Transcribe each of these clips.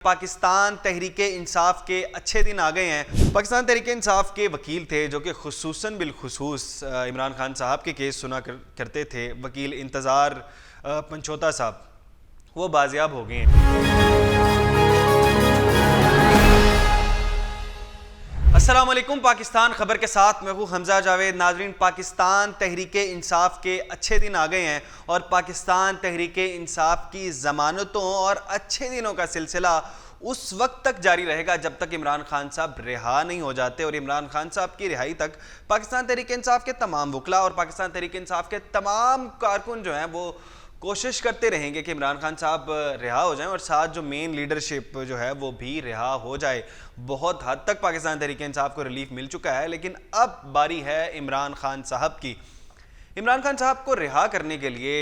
पाकिस्तान तहरीके इंसाफ के अच्छे दिन आ गए हैं। पाकिस्तान तहरीके इंसाफ के वकील थे जो कि खुसूसन बिलखुसूस इमरान खान साहब के केस सुना करते थे, वकील इंतज़ार पंचोता साहब, वो बाजियाब हो गए हैं। अस्सलाम वालेकुम, पाकिस्तान खबर के साथ मैं हूँ हमजा जावेद। नाजरीन, पाकिस्तान तहरीके इंसाफ के अच्छे दिन आ गए हैं और पाकिस्तान तहरीके इंसाफ की ज़मानतों और अच्छे दिनों का सिलसिला उस वक्त तक जारी रहेगा जब तक इमरान खान साहब रिहा नहीं हो जाते। और इमरान खान साहब की रिहाई तक पाकिस्तान तहरीके इंसाफ के तमाम वकला और पाकिस्तान तहरीके इंसाफ के तमाम कारकुन जो हैं वो कोशिश करते रहेंगे कि इमरान खान साहब रिहा हो जाएं और साथ जो मेन लीडरशिप जो है वो भी रिहा हो जाए। बहुत हद तक पाकिस्तान तहरीके इंसाफ को रिलीफ मिल चुका है, लेकिन अब बारी है इमरान खान साहब की। इमरान खान साहब को रिहा करने के लिए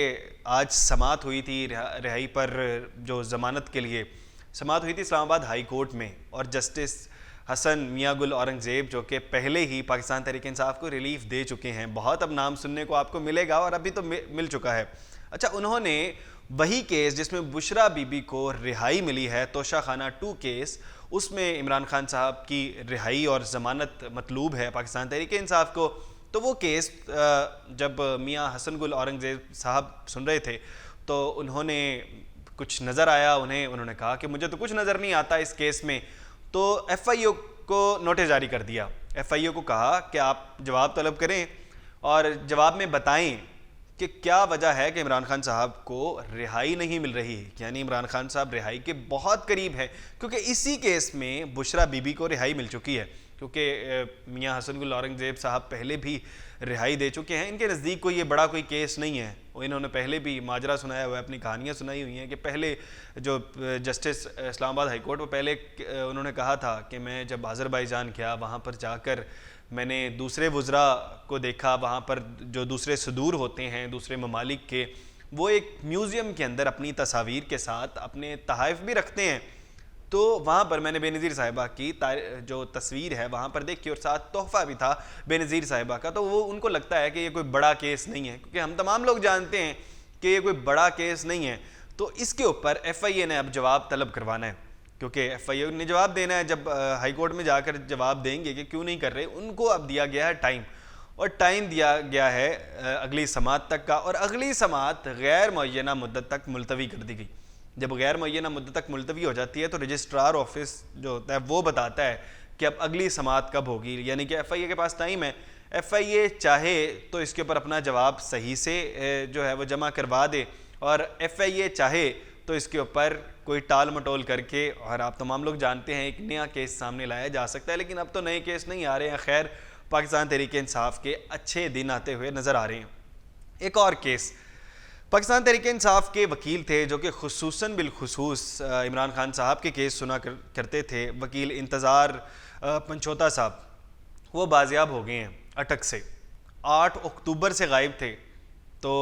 आज समाअत हुई थी, रिहाई पर जो ज़मानत के लिए समाअत हुई थी इस्लामाबाद हाई कोर्ट में। और जस्टिस हसन मियां गुल औरंगज़ेब जो कि पहले ही पाकिस्तान तहरीके इंसाफ को रिलीफ दे चुके हैं, बहुत अब नाम सुनने को आपको मिलेगा और अभी तो मिल चुका है। अच्छा, उन्होंने वही केस जिसमें बुशरा बीबी को रिहाई मिली है, तोशा खाना 2 केस, उसमें इमरान खान साहब की रिहाई और ज़मानत मतलूब है पाकिस्तान तहरीके इंसाफ को। तो वो केस जब मियां हसन गुल औरंगज़ेब साहब सुन रहे थे तो उन्होंने कुछ नज़र आया उन्होंने कहा कि मुझे तो कुछ नज़र नहीं आता इस केस में। तो FIO को नोटिस जारी कर दिया। FIO को कहा कि आप जवाब तलब करें और जवाब में बताएं कि क्या वजह है कि इमरान खान साहब को रिहाई नहीं मिल रही। यानी इमरान खान साहब रिहाई के बहुत करीब है, क्योंकि इसी केस में बुशरा बीबी को रिहाई मिल चुकी है, क्योंकि मियां हसन गुल औरंगज़ेब साहब पहले भी रिहाई दे चुके हैं। इनके नज़दीक कोई ये बड़ा कोई केस नहीं है। इन्होंने पहले भी माजरा सुनाया हुआ है, अपनी कहानियाँ सुनाई हुई हैं कि पहले जो जस्टिस इस्लामाबाद हाई कोर्ट, वो पहले उन्होंने कहा था कि मैं जब अज़रबैजान गया वहाँ पर जाकर मैंने दूसरे वज़रा को देखा, वहाँ पर जो दूसरे सदूर होते हैं दूसरे ममालिक के, वो एक म्यूज़ियम के अंदर अपनी तस्वीर के साथ अपने तहाइफ भी रखते हैं। तो वहाँ पर मैंने बेनज़ीर साहिबा की जो तस्वीर है वहाँ पर देखी और साथ तोहफ़ा भी था बेनज़ीर साहिबा का। तो वो उनको लगता है कि ये कोई बड़ा केस नहीं है, क्योंकि हम तमाम लोग जानते हैं कि ये कोई बड़ा केस नहीं है। तो इसके ऊपर FIA ने अब जवाब तलब करवाना है, क्योंकि FIA ने जवाब देना है। जब हाई कोर्ट में जाकर जवाब देंगे कि क्यों नहीं कर रहे, उनको अब दिया गया है टाइम, और टाइम दिया गया है अगली समाअत तक का। और अगली समाअत गैर मुअय्यना मुद्दत तक मुलतवी कर दी गई। जब गैर मुअय्यना मुद्दत तक मुलतवी हो जाती है तो रजिस्ट्रार ऑफिस जो होता है वो बताता है कि अब अगली समाअत कब होगी। यानी कि FIA के पास टाइम है। FIA चाहे तो इसके ऊपर अपना जवाब सही से जो है वो जमा करवा दे, और FIA चाहे तो इसके ऊपर कोई टाल मटोल करके, और आप तमाम लोग जानते हैं, एक नया केस सामने लाया जा सकता है। लेकिन अब तो नए केस नहीं आ रहे हैं। खैर, पाकिस्तान तहरीके इंसाफ के अच्छे दिन आते हुए नज़र आ रहे हैं। एक और केस, पाकिस्तान तहरीके इंसाफ के वकील थे जो कि खुसूसन बिलखुसूस इमरान खान साहब के केस सुना करते थे, वकील इंतज़ार पंचोता साहब, वो बाजियाब हो गए हैं अटक से। 8 अक्टूबर से गायब थे, तो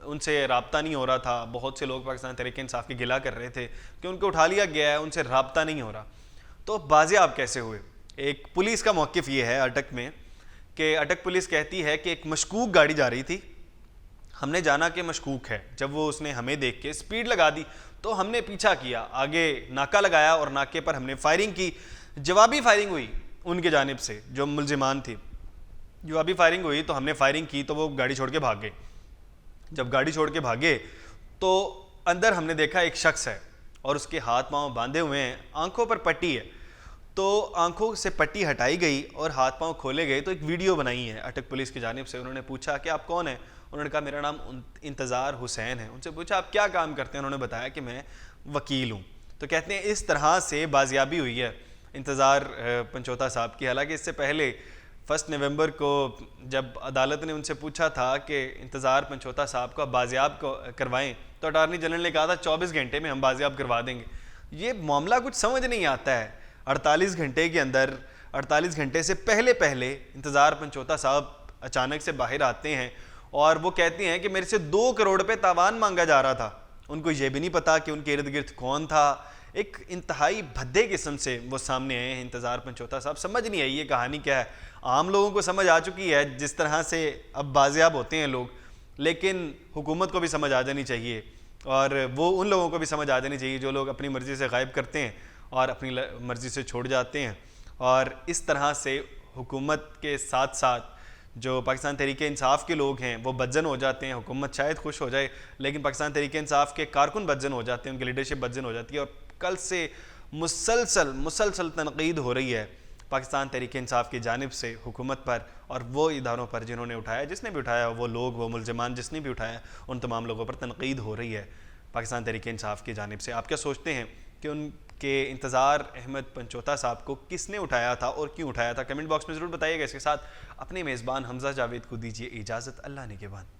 उनसे रब्ता नहीं हो रहा था। बहुत से लोग पाकिस्तान तहरीके इंसाफ की गिला कर रहे थे कि उनको उठा लिया गया है, उनसे रब्ता नहीं हो रहा। तो बाजियाब कैसे हुए? एक पुलिस का मौक़िफ़ ये है अटक में कि अटक पुलिस कहती है कि एक मशकूक गाड़ी जा रही थी, हमने जाना कि मशकूक है। जब वो उसने हमें देख के स्पीड लगा दी तो हमने पीछा किया, आगे नाका लगाया और नाके पर हमने फायरिंग की। जवाबी फायरिंग हुई उनके जानिब से, जो मुलजिमान थी। जवाबी फायरिंग हुई तो हमने फायरिंग की तो वो गाड़ी छोड़ के भाग गए। जब गाड़ी छोड़ के भागे तो अंदर हमने देखा एक शख्स है और उसके हाथ पाँव बांधे हुए हैं, आंखों पर पट्टी है। तो आंखों से पट्टी हटाई गई और हाथ पाँव खोले गए तो एक वीडियो बनाई है अटक पुलिस की जानिब से। उन्होंने पूछा कि आप कौन हैं? उन्होंने कहा मेरा नाम इंतज़ार हुसैन है। उनसे पूछा आप क्या काम करते हैं? उन्होंने बताया कि मैं वकील हूँ। तो कहते हैं इस तरह से बाजियाबी हुई है इंतज़ार पंचोता साहब की। हालांकि इससे पहले 1 नवंबर को जब अदालत ने उनसे पूछा था कि इंतज़ार पंचोता साहब को बाजियाब करवाएं, तो अटारनी जनरल ने कहा था 24 घंटे में हम बाजियाब करवा देंगे। ये मामला कुछ समझ नहीं आता है। 48 घंटे के अंदर, 48 घंटे से पहले इंतज़ार पंचोता साहब अचानक से बाहर आते हैं और वो कहती हैं कि मेरे से 2 करोड़ रुपये तावान मांगा जा रहा था। उनको ये भी नहीं पता कि उनके इर्द गिर्द कौन था। एक इंतहाई भद्दे किस्म से वो सामने आए हैं इंतज़ार पंचोता साहब। समझ नहीं आई ये कहानी क्या है। आम लोगों को समझ आ चुकी है जिस तरह से अब बाजियाब होते हैं लोग, लेकिन हुकूमत को भी समझ आ जानी चाहिए और वो उन लोगों को भी समझ आ जानी चाहिए जो लोग अपनी मर्ज़ी से गायब करते हैं और अपनी मर्ज़ी से छोड़ जाते हैं। और इस तरह से हुकूमत के साथ साथ जो पाकिस्तान तहरीक इंसाफ के लोग हैं वो बदजन हो जाते हैं। हुकूमत शायद खुश हो जाए, लेकिन पाकिस्तान तहरीक इंसाफ के कारकुन बदजन हो जाते हैं, उनकी लीडरशिप बदजन हो जाती है। और कल से मुसलसल तनकीद हो रही है पाकिस्तान तहरीक इंसाफ की जानिब से हुकूमत पर और वो इदारों पर जिन्होंने उठाया, जिसने भी उठाया, वो लोग, वो मुलजमान जिसने भी उठाया, उन तमाम लोगों पर तनकीद हो रही है पाकिस्तान तहरीक इंसाफ की जानिब से। आप क्या सोचते हैं कि उनके इंतज़ार अहमद पंचोता साहब को किसने उठाया था और क्यों उठाया था? कमेंट बॉक्स में ज़रूर बताइएगा। इसके साथ अपने मेज़बान हमज़ा जावेद को दीजिए इजाज़त। अल्लाह ने के बाद।